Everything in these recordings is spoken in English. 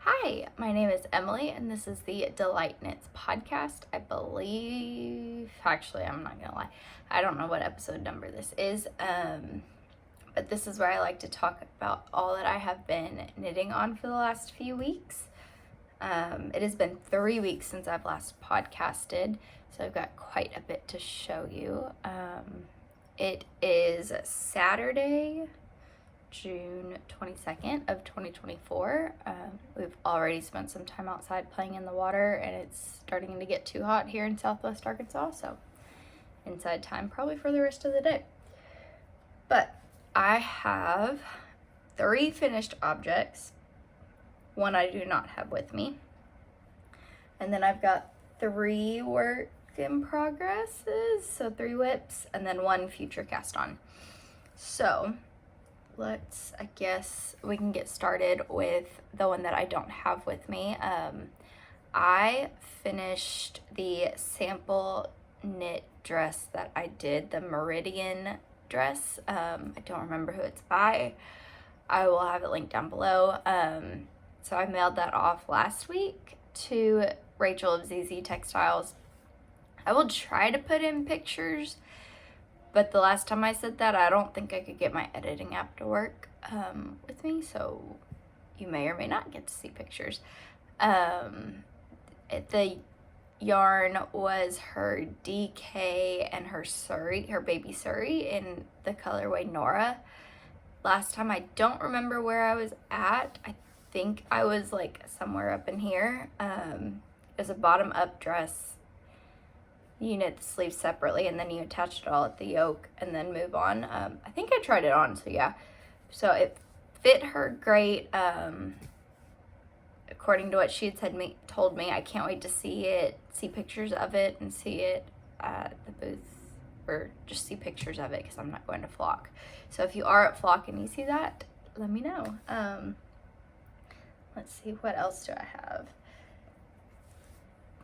Hi, my name is Emily, and this is the Delight Knits podcast. I believe, actually, I'm not gonna lie, I don't know what episode number this is, but this is where I like to talk about all that I have been knitting on for the last few weeks. It has been 3 weeks since I've last podcasted, so I've got quite a bit to show you. It is Saturday, June 22nd of 2024. We've already spent some time outside playing in the water, and it's starting to get too hot here in Southwest Arkansas, so inside time probably for the rest of the day. But I have 3 finished objects. One I do not have with me. And then I've got 3 work in progresses, so 3 whips, and then 1 future cast on. So I guess we can get started with the one that I don't have with me. I finished the sample knit dress that I did, the Meridienne dress. I don't remember who it's by. I will have it linked down below. So I mailed that off last week to Rachel of ZZ Textiles. I will try to put in pictures, but the last time I said that, I don't think I could get my editing app to work with me, so you may or may not get to see pictures. The yarn was her DK and her Surrey, her baby Surrey, in the colorway Nora. Last time, I don't remember where I was at. I think I was like somewhere up in here. It was a bottom up dress. You knit the sleeves separately, and then you attach it all at the yoke and then move on. I think I tried it on, so yeah. So it fit her great. According to what she had told me, I can't wait to see pictures of it and see it at the booth, or just see pictures of it because I'm not going to Flock. So if you are at Flock and you see that, let me know. Let's see, what else do I have?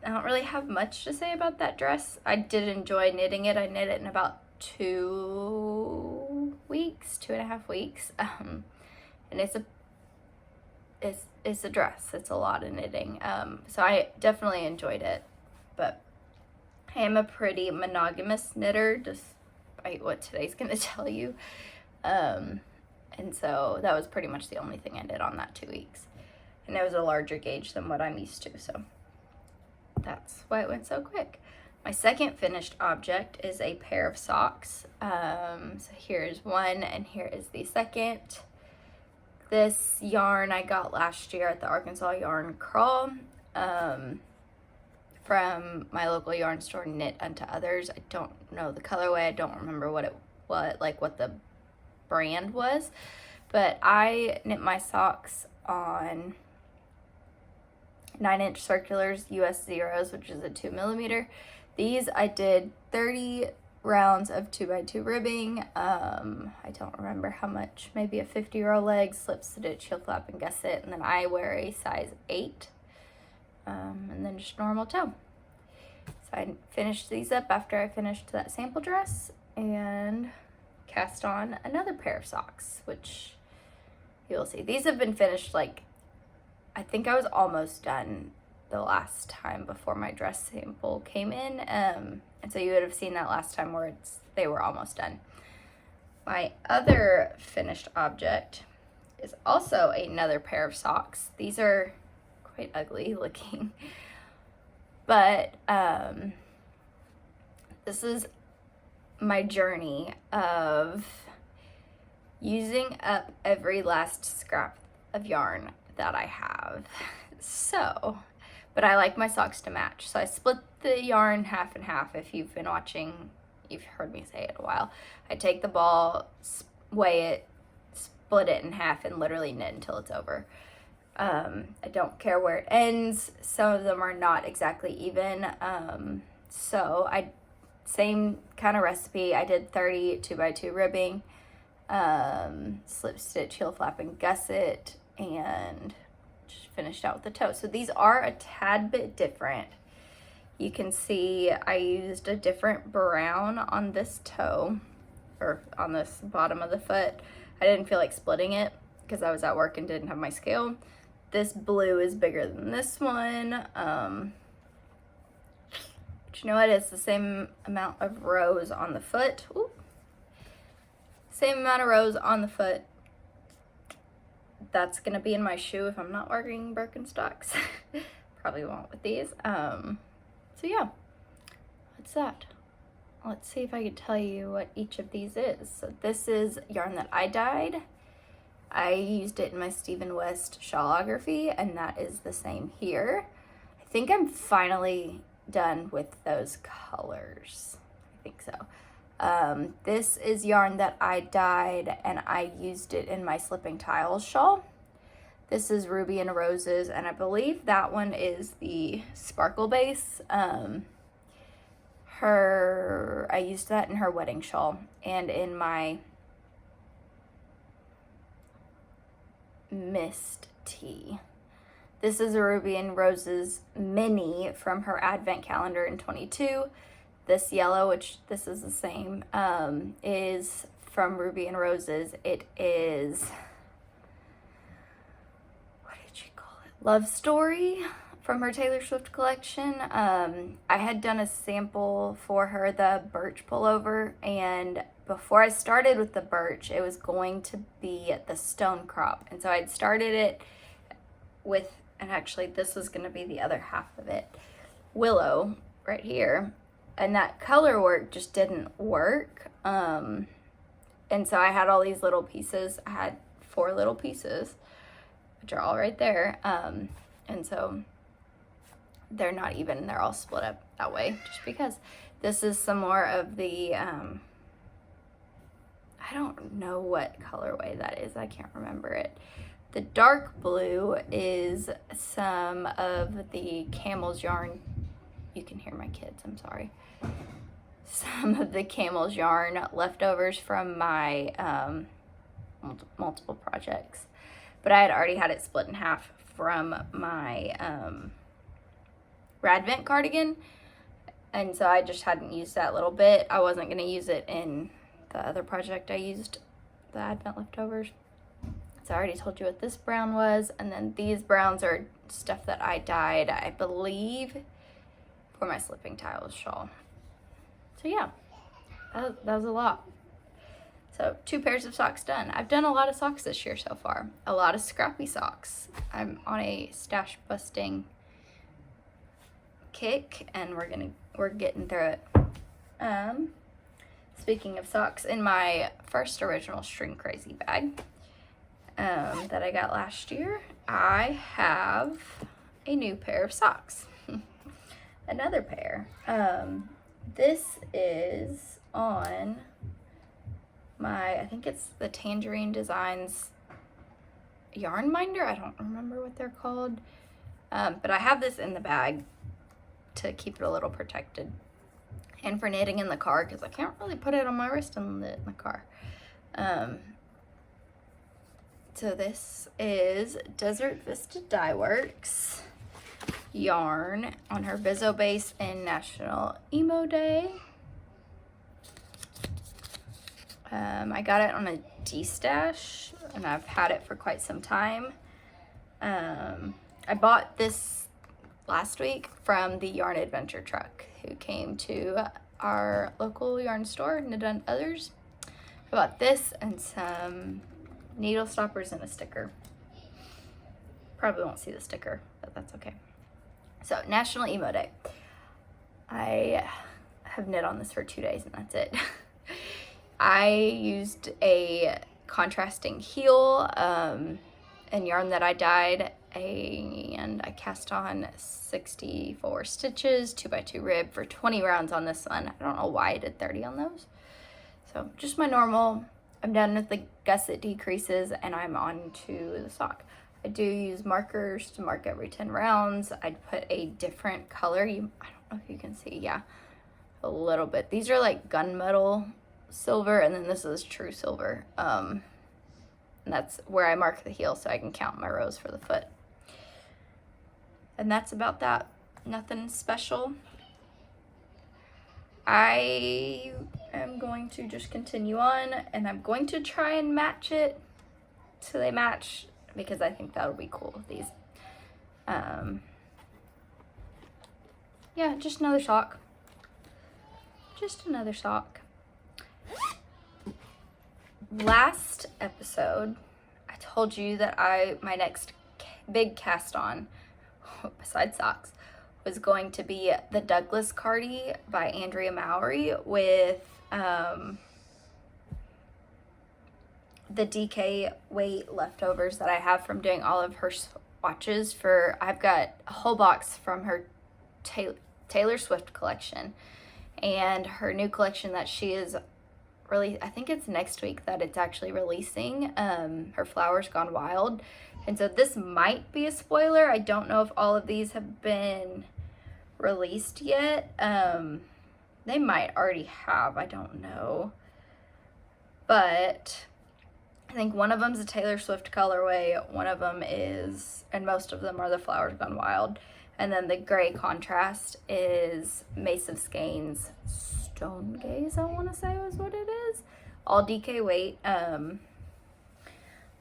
I don't really have much to say about that dress. I did enjoy knitting it. I knit it in about 2.5 weeks. And it's a dress. It's a lot of knitting. So I definitely enjoyed it. But I am a pretty monogamous knitter, despite what today's going to tell you. And so that was pretty much the only thing I did on that 2 weeks. And it was a larger gauge than what I'm used to, so that's why it went so quick. My second finished object is a pair of socks. So here's one, and here is the second. This yarn I got last year at the Arkansas Yarn Crawl from my local yarn store, Knit Unto Others. I don't know the colorway. I don't remember what the brand was, but I knit my socks on 9-inch circulars, US zeros, which is a 2mm. These I did 30 rounds of 2x2 ribbing. I don't remember how much, maybe a 50-row leg, slip stitch, heel flap, and gusset, and then I wear a size 8, and then just normal toe. So I finished these up after I finished that sample dress and cast on another pair of socks, which you'll see. These have been finished, I think I was almost done the last time before my dress sample came in, and so you would have seen that last time where they were almost done. My other finished object is also another pair of socks. These are quite ugly looking, but this is my journey of using up every last scrap of yarn that I have. So, but I like my socks to match, so I split the yarn half and half. If you've been watching, you've heard me say it a while. I take the ball, weigh it, split it in half, and literally knit until it's over. I don't care where it ends. Some of them are not exactly even, so same kind of recipe. I did 30 2x2 ribbing, slip stitch, heel flap, and gusset, and just finished out with the toe. So these are a tad bit different. You can see I used a different brown on this toe, or on this bottom of the foot. I didn't feel like splitting it because I was at work and didn't have my scale. this blue is bigger than this one. But you know what? It's the same amount of rows on the foot. Ooh. Same amount of rows on the foot. That's gonna be in my shoe if I'm not wearing Birkenstocks. Probably won't with these. So yeah, what's that? Let's see if I can tell you what each of these is. So this is yarn that I dyed. I used it in my Stephen West shawlography, and that is the same here. I think I'm finally done with those colors. I think so. This is yarn that I dyed, and I used it in my Slipping Tiles shawl. This is Ruby and Roses, and I believe that one is the sparkle base. I used that in her wedding shawl and in my Mist Tea. This is a Ruby and Roses mini from her advent calendar in 22. This yellow, which this is the same, is from Ruby and Roses. It is, what did she call it? Love Story from her Taylor Swift collection. I had done a sample for her, the birch pullover, and before I started with the birch, it was going to be the stone crop. And so I'd started it with, and actually this was gonna be the other half of it, willow right here. And that color work just didn't work. And so I had all these little pieces. I had 4 little pieces, which are all right there. And so they're not even, they're all split up that way just because. This is some more of the, I don't know what colorway that is. I can't remember it. The dark blue is some of the camel's yarn. You can hear my kids, I'm sorry. Some of the camel's yarn leftovers from my multiple projects. But I had already had it split in half from my Radvent cardigan. And so I just hadn't used that little bit. I wasn't going to use it in the other project I used, the Advent leftovers. So I already told you what this brown was. And then these browns are stuff that I dyed, I believe, for my Slipping Tiles shawl. So yeah, that was a lot. So 2 pairs of socks done. I've done a lot of socks this year so far. A lot of scrappy socks. I'm on a stash busting kick, and we're getting through it. Speaking of socks, in my first original String Crazy bag that I got last year, I have a new pair of socks. Another pair. This is on my, I think it's the Tangerine Designs yarn binder. I don't remember what they're called. But I have this in the bag to keep it a little protected. And for knitting in the car, because I can't really put it on my wrist and knit in the car. So this is Desert Vista Dye Works yarn on her Bizzo base in National Emo Day. I got it on a D-stash, and I've had it for quite some time. I bought this last week from the Yarn Adventure truck who came to our local yarn store, Knit and Others. I bought this and some needle stoppers and a sticker. Probably won't see the sticker, but that's okay. So, National Emo Day. I have knit on this for 2 days and that's it. I used a contrasting heel and yarn that I dyed, and I cast on 64 stitches, 2x2 rib for 20 rounds on this one. I don't know why I did 30 on those. So just my normal. I'm done with the gusset decreases and I'm on to the sock. I do use markers to mark every 10 rounds. I'd put a different color. I don't know if you can see, yeah, a little bit. These are like gunmetal silver, and then this is true silver. And that's where I mark the heel so I can count my rows for the foot. And that's about that. Nothing special. I am going to just continue on, and I'm going to try and match it so they match because I think that would be cool with these. Yeah, just another sock. Just another sock. Last episode, I told you that my next big cast on, besides socks, was going to be the Douglas Cardi by Andrea Mowry with the DK weight leftovers that I have from doing all of her swatches for, I've got a whole box from her Taylor Swift collection and her new collection that she is really, I think it's next week that it's actually releasing, her Flowers Gone Wild. And so this might be a spoiler. I don't know if all of these have been released yet. They might already have, I don't know. But I think one of them's a Taylor Swift colorway, one of them is, and most of them are the Flowers Gone Wild. And then the gray contrast is Mace of Skeins Stone Gaze, I want to say was what it is. All DK weight.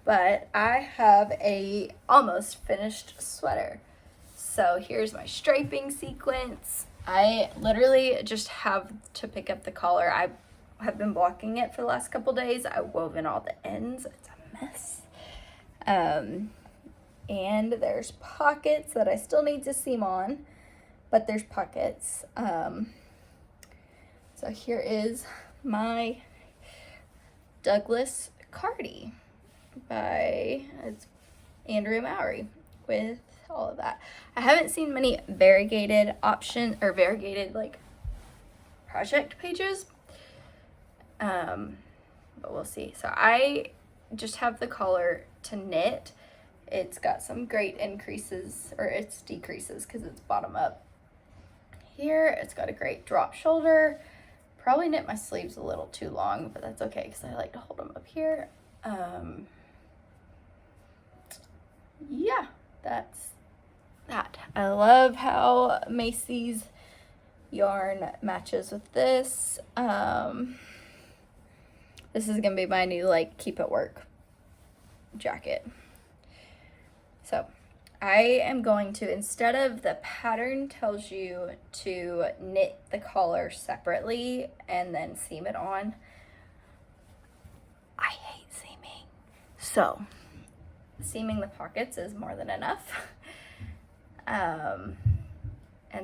But I have a almost finished sweater. So here's my striping sequence. I literally just have to pick up the collar. I have been blocking it for the last couple days. I wove in all the ends. It's a mess. And there's pockets that I still need to seam on, but there's pockets. So here is my Douglas Cardi by Andrea Mowry with all of that. I haven't seen many variegated option or variegated like project pages, but we'll see. So I just have the collar to knit. It's got some great increases, or it's decreases because it's bottom up here. It's got a great drop shoulder. Probably knit my sleeves a little too long, but that's okay because I like to hold them up here. Yeah, that's that. I love how Macy's yarn matches with this. This is gonna be my new like keep at work jacket. So I am going to, instead of the pattern tells you to knit the collar separately and then seam it on, I hate seaming. So seaming the pockets is more than enough. And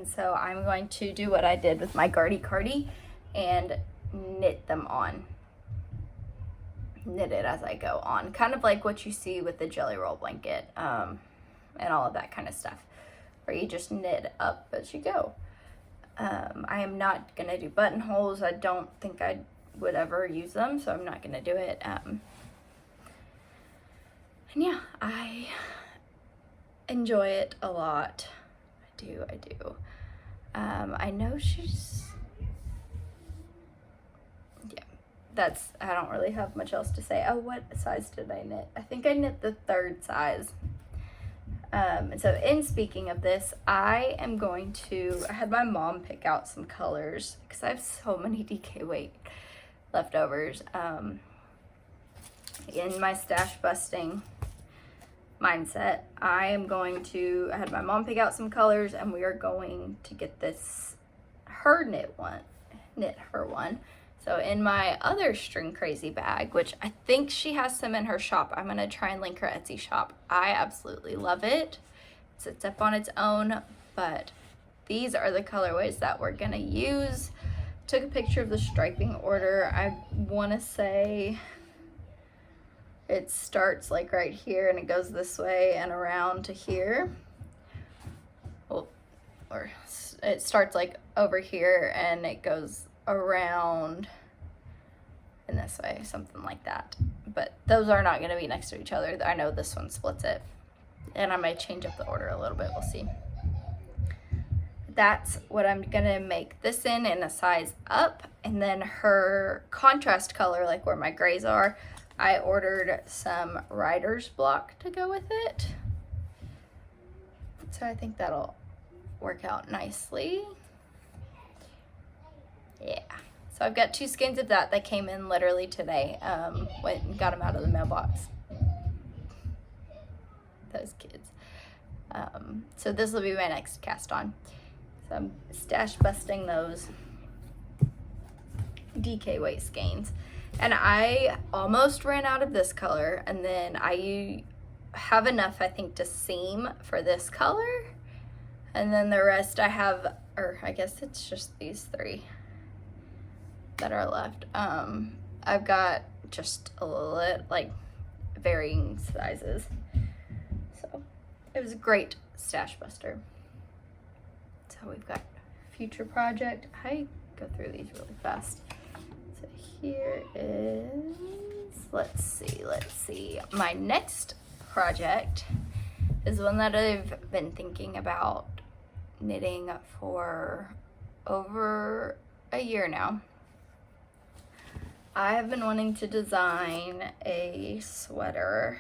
so I'm going to do what I did with my Cardi and knit them on. Knit it as I go on, kind of like what you see with the jelly roll blanket, and all of that kind of stuff, where you just knit up as you go. I am not gonna do buttonholes. I don't think I would ever use them, so I'm not gonna do it. And yeah, I enjoy it a lot. I do. I know she's, yeah, that's, I don't really have much else to say. Oh, what size did I knit? I think I knit the 3rd size. And so in speaking of this, I am going to, I had my mom pick out some colors because I have so many DK weight leftovers. In my stash busting mindset, I had my mom pick out some colors and we are going to get this, knit her one. So in my other String Crazy bag, which I think she has some in her shop, I'm going to try and link her Etsy shop. I absolutely love it. It sits up on its own, but these are the colorways that we're going to use. Took a picture of the striping order. I want to say it starts like right here and it goes this way and around to here. Well, or it starts like over here and it goes around in this way, something like that. But those are not going to be next to each other. I know this one splits it, and I might change up the order a little bit. We'll see. That's what I'm going to make this in a size up. And then her contrast color, like where my grays are, I ordered some writer's block to go with it. So I think that'll work out nicely. Yeah, so I've got 2 skeins of that came in literally today. Went and got them out of the mailbox. those kids. So this will be my next cast on. So I'm stash busting those DK waist skeins. And I almost ran out of this color, and then I have enough, I think, to seam for this color. And then the rest I have, or I guess it's just these 3 that are left. I've got just a little, like, varying sizes. So it was a great stash buster. So we've got future project. I go through these really fast. So here is, let's see. My next project is one that I've been thinking about knitting for over a year now. I have been wanting to design a sweater,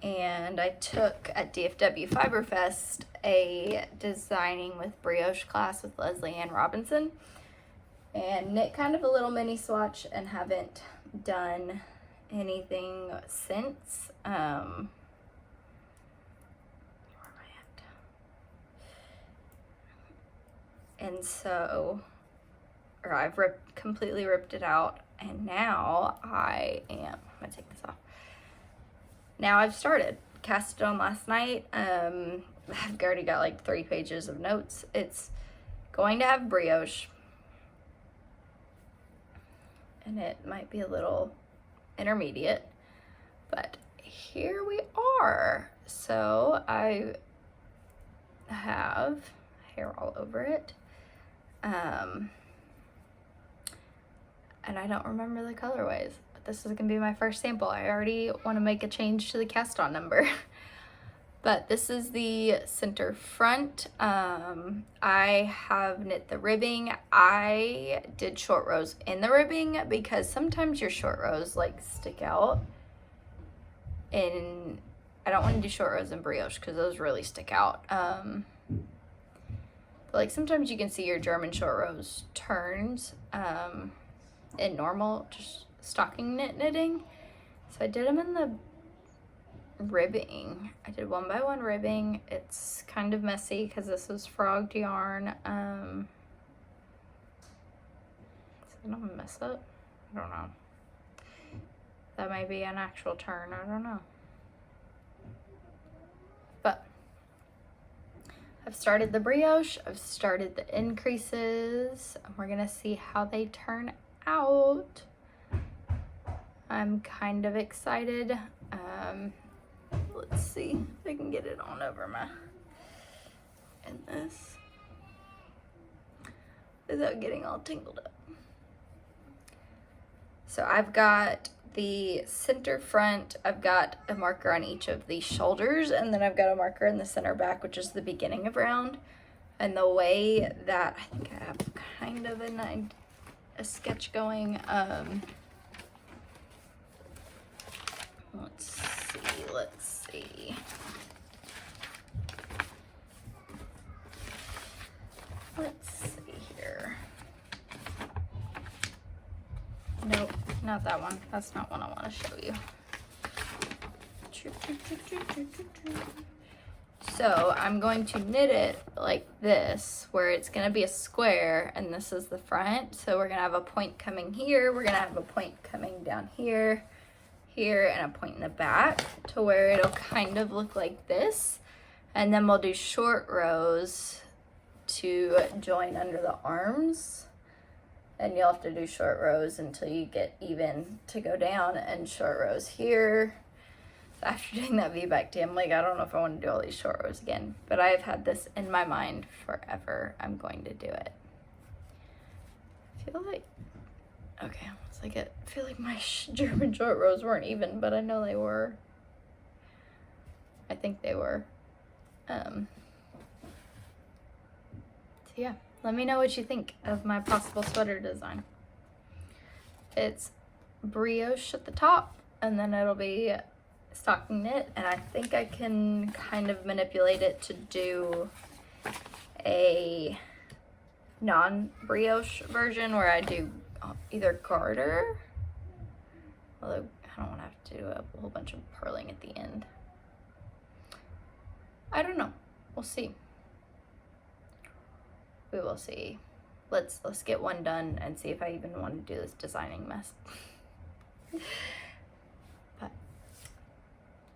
and I took at DFW Fiberfest a designing with brioche class with Leslie Ann Robinson, and knit kind of a little mini swatch and haven't done anything since. Where am I at? And so, or I've completely ripped it out, and now I'm gonna take this off. Now I've started. Cast it on last night. I've already got like 3 pages of notes. It's going to have brioche, and it might be a little intermediate, but here we are. So I have hair all over it. And I don't remember the colorways, but this is gonna be my first sample. I already wanna make a change to the cast on number. But this is the center front. I have knit the ribbing. I did short rows in the ribbing because sometimes your short rows like stick out. And I don't wanna do short rows in brioche because those really stick out. But like sometimes you can see your German short rows turns. In normal, just stocking knitting. So I did them in the ribbing. I did 1x1 ribbing. It's kind of messy because this is frogged yarn. Is it gonna mess up? I don't know. That may be an actual turn, I don't know. But I've started the brioche, I've started the increases, and we're gonna see how they turn out. I'm kind of excited. Let's see if I can get it on over my in this without getting all tangled up. So I've got the center front, I've got a marker on each of the shoulders, and then I've got a marker in the center back, which is the beginning of round. And the way that, I think I have kind of a sketch going. Let's see. Let's see here. Nope, not that one. That's not what I want to show you. So I'm going to knit it like this, where it's going to be a square, and this is the front. So we're going to have a point coming here. We're going to have a point coming down here, and a point in the back to where it'll kind of look like this. And then we'll do short rows to join under the arms. And you'll have to do short rows until you get even to go down, and short rows here. After doing that V-back tee, I'm like, I don't know if I want to do all these short rows again, but I've had this in my mind forever. I'm going to do it. I feel like, okay, it's like I feel like my German short rows weren't even, but I know they were. I think they were. So yeah, let me know what you think of my possible sweater design. It's brioche at the top, and then it'll be stocking knit, and I think I can kind of manipulate it to do a non-brioche version where I do either garter, although I don't want to have to do a whole bunch of purling at the end. we'll see. We will see. Let's get one done and see if I even want to do this designing mess. But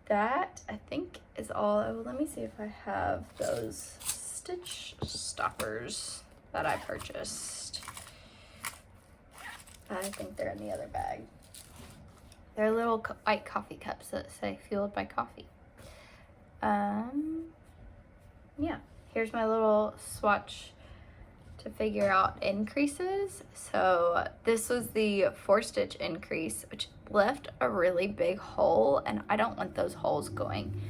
that, I think, is all. Oh, let me see if I have those stitch stoppers that I purchased. I think they're in the other bag. They're little white coffee cups that say fueled by coffee. Yeah, here's my little swatch to figure out increases. So this was the 4-stitch increase, which left a really big hole, and I don't want those holes going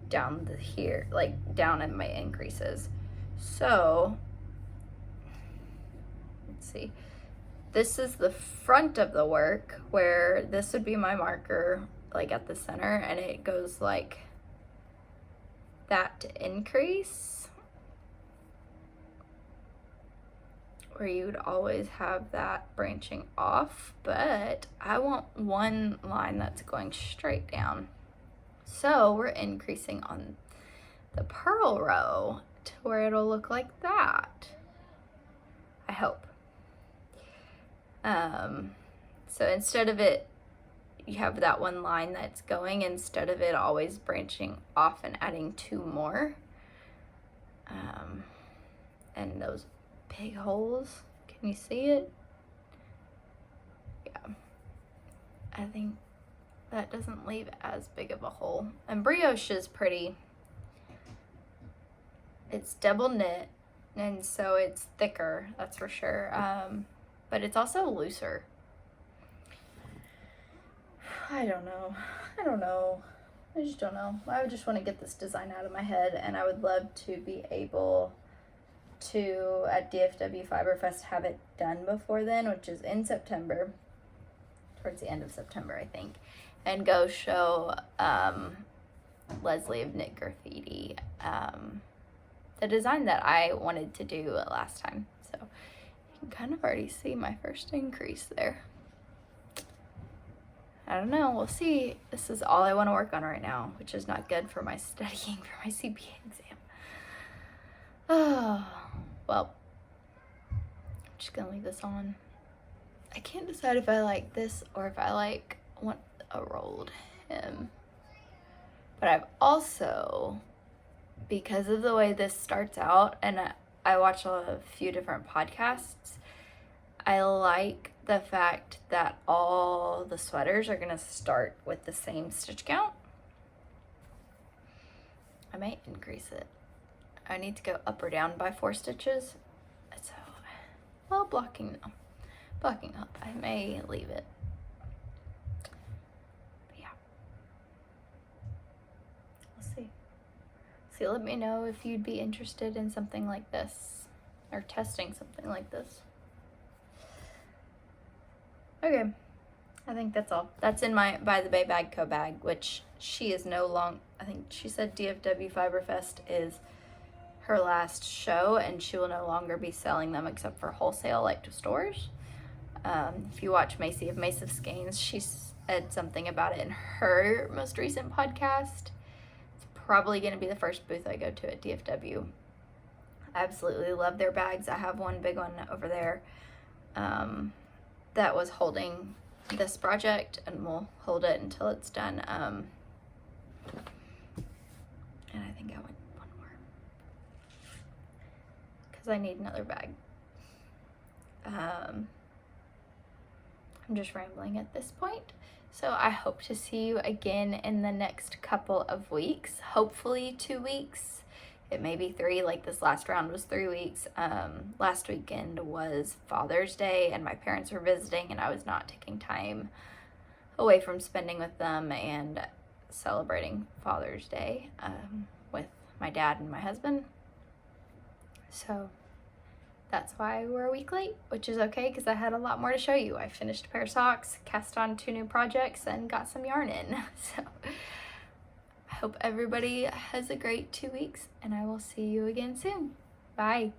down here, like down in my increases. So let's see. This is the front of the work, where this would be my marker, like at the center, and it goes like that to increase, where you would always have that branching off, but I want one line that's going straight down. So we're increasing on the purl row to where it'll look like that, I hope. So instead of it, you have that one line that's going, instead of it always branching off and adding 2 more. And those big holes, can you see it? Yeah, I think that doesn't leave as big of a hole. And brioche is pretty, it's double knit, and so it's thicker, that's for sure. But it's also looser. I don't know. I just don't know. I just want to get this design out of my head, and I would love to be able to, at DFW Fiberfest, have it done before then, which is in September, towards the end of September, I think, and go show Leslie of Knit Graffiti the design that I wanted to do last time. So you can kind of already see my first increase there. I don't know, we'll see. This is all I want to work on right now, which is not good for my studying for my CPA exam. Oh, well, I'm just gonna leave this on. I can't decide if I like this or if I want a rolled hem. But I've also, because of the way this starts out, and I watch a few different podcasts, I like the fact that all the sweaters are gonna start with the same stitch count. I might increase it. I need to go up or down by 4 stitches. So, well, blocking up. I may leave it. But yeah. We'll see. So let me know if you'd be interested in something like this, or testing something like this. Okay, I think that's all. That's in my By the Bay Bag Co. bag, which she is no longer, I think she said DFW Fiberfest is her last show, and she will no longer be selling them except for wholesale, like to stores. If you watch Macy of Mace of Skeins, she said something about it in her most recent podcast. It's probably going to be the first booth I go to at DFW. I absolutely love their bags. I have one big one over there that was holding this project, and we'll hold it until it's done. And I think I want one more because I need another bag. I'm just rambling at this point. So I hope to see you again in the next couple of weeks, hopefully 2 weeks. It may be 3, like this last round was 3 weeks. Last weekend was Father's Day, and my parents were visiting, and I was not taking time away from spending with them and celebrating Father's Day with my dad and my husband. So that's why we're a week late, which is okay because I had a lot more to show you. I finished a pair of socks, cast on 2 new projects, and got some yarn in. So I hope everybody has a great 2 weeks, and I will see you again soon. Bye.